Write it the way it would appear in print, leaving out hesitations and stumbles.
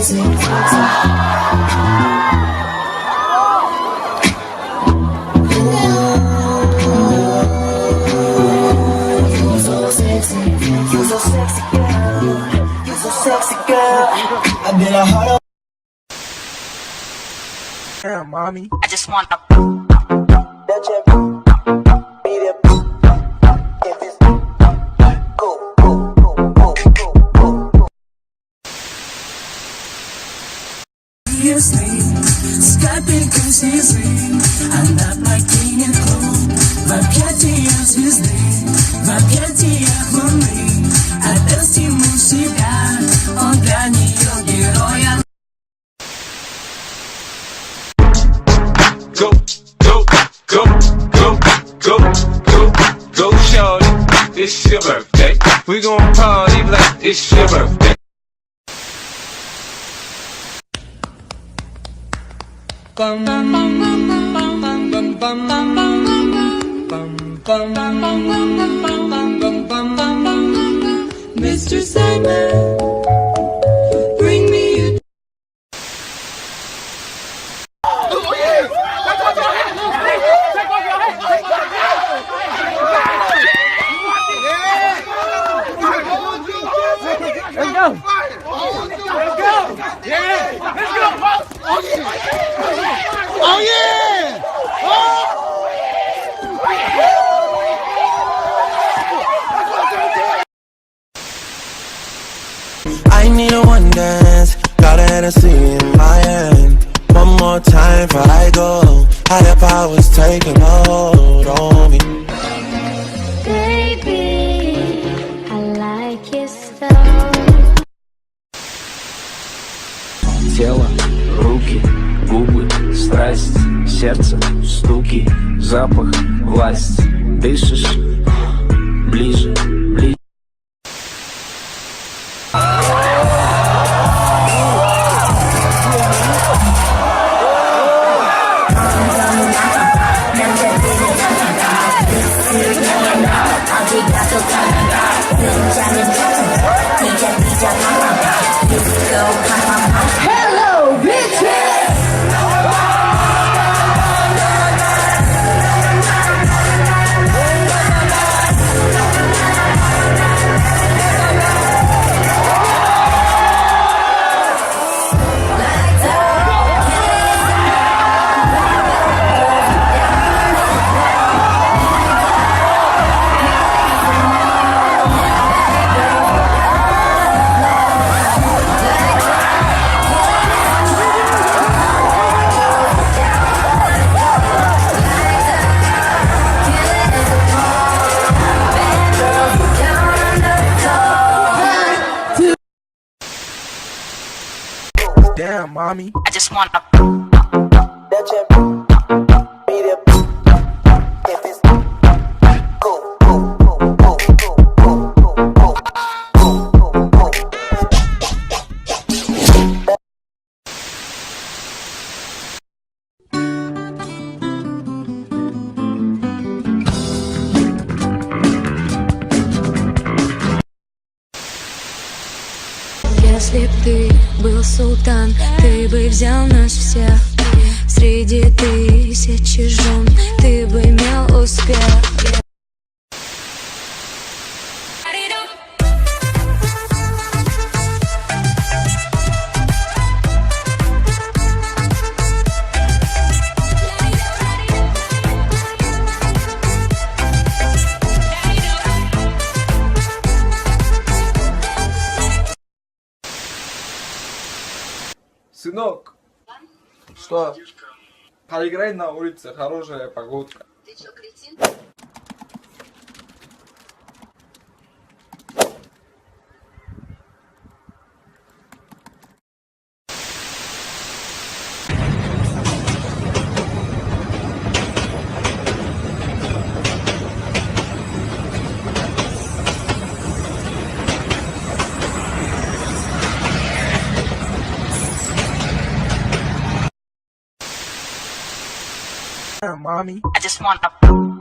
I've been a hard. Damn, mommy. I just want a Скапель консизы, она покинет клуб в объятиях звезды, в объятиях луны. Отдаст ему себя, он для нее героя. Go, go, go, go, go, go, go, shorty, it's your birthday. We gon' party like it's your birthday. Mr. Simon, bring me a... Let's go! Let's go! Yeah! Let's go! Oh yeah! I need a one dance, got a Hennessy in my hand. One more time before I go, higher powers taking a hold on me. Baby, I like your so. Тело, руки, губы, страсть, сердце, стуки, запах, власть. Дышишь, ближе, ближе. Hello, bitches! Damn, mommy. I just want a Если б ты был султан, ты бы взял нас всех. Среди тысячи жен ты бы имел успех. Сынок, что? Поиграй на улице, хорошая погодка. Ты чё, кретин? Mommy. I just want a